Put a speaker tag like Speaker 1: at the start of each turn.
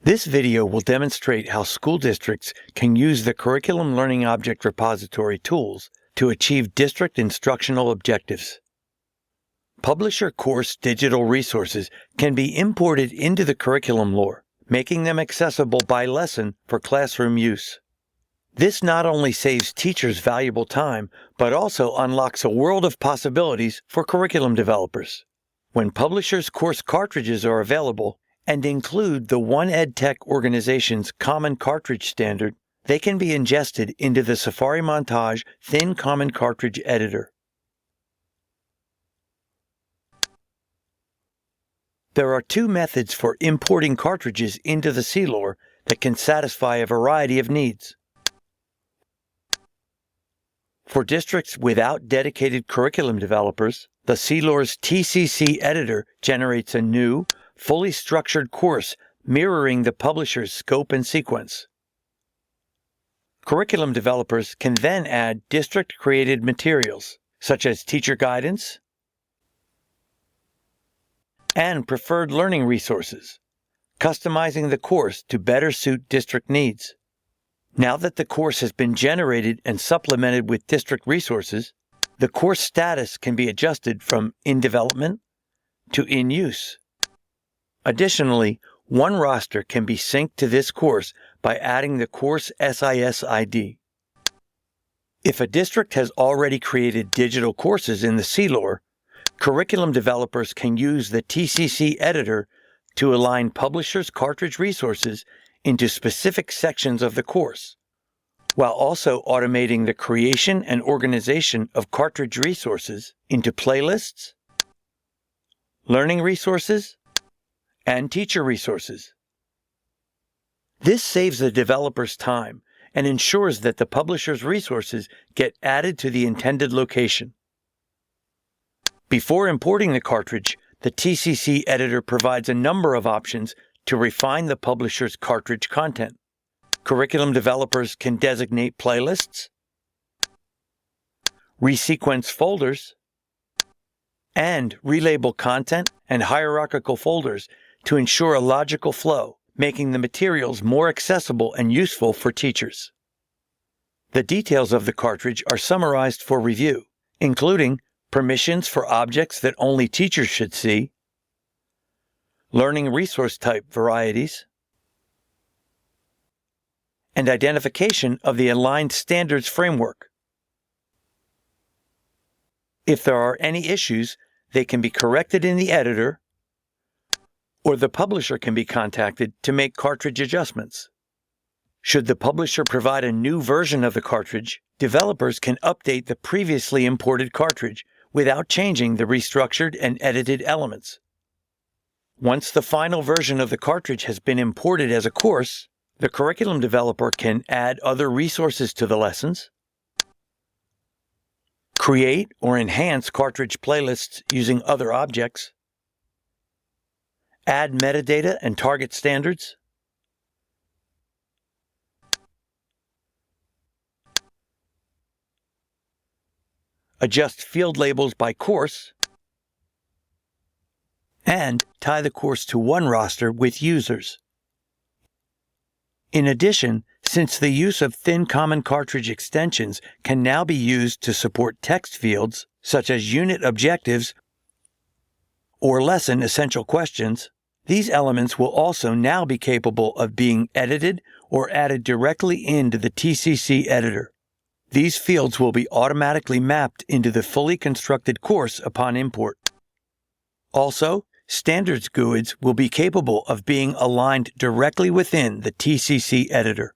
Speaker 1: This video will demonstrate how school districts can use the Curriculum Learning Object Repository tools to achieve district instructional objectives. Publisher course digital resources can be imported into the curriculum LOR, making them accessible by lesson for classroom use. This not only saves teachers valuable time, but also unlocks a world of possibilities for curriculum developers. When publishers' course cartridges are available and include the One EdTech organization's Common Cartridge standard, they can be ingested into the Safari Montage Thin Common Cartridge Editor. There are two methods for importing cartridges into the C-LOR that can satisfy a variety of needs. For districts without dedicated curriculum developers, the C-LOR's TCC editor generates a new, fully structured course mirroring the publisher's scope and sequence. Curriculum developers can then add district-created materials, such as teacher guidance and preferred learning resources, customizing the course to better suit district needs. Now that the course has been generated and supplemented with district resources, the course status can be adjusted from in development to in use. Additionally, one roster can be synced to this course by adding the course SIS ID. If a district has already created digital courses in the C-LOR, curriculum developers can use the TCC editor to align publishers' cartridge resources into specific sections of the course, while also automating the creation and organization of cartridge resources into playlists, learning resources, and teacher resources. This saves the developer's time and ensures that the publisher's resources get added to the intended location. Before importing the cartridge, the TCC editor provides a number of options to refine the publisher's cartridge content. Curriculum developers can designate playlists, resequence folders, and relabel content and hierarchical folders to ensure a logical flow, making the materials more accessible and useful for teachers. The details of the cartridge are summarized for review, including permissions for objects that only teachers should see, learning resource type varieties, and identification of the aligned standards framework. If there are any issues, they can be corrected in the editor, or the publisher can be contacted to make cartridge adjustments. Should the publisher provide a new version of the cartridge, developers can update the previously imported cartridge without changing the restructured and edited elements. Once the final version of the cartridge has been imported as a course, the curriculum developer can add other resources to the lessons, create or enhance cartridge playlists using other objects, add metadata and target standards, adjust field labels by course, and tie the course to one roster with users. In addition, since the use of Thin Common Cartridge extensions can now be used to support text fields, such as unit objectives or lesson essential questions, these elements will also now be capable of being edited or added directly into the TCC editor. These fields will be automatically mapped into the fully constructed course upon import. Also, standards GUIDs will be capable of being aligned directly within the TCC editor.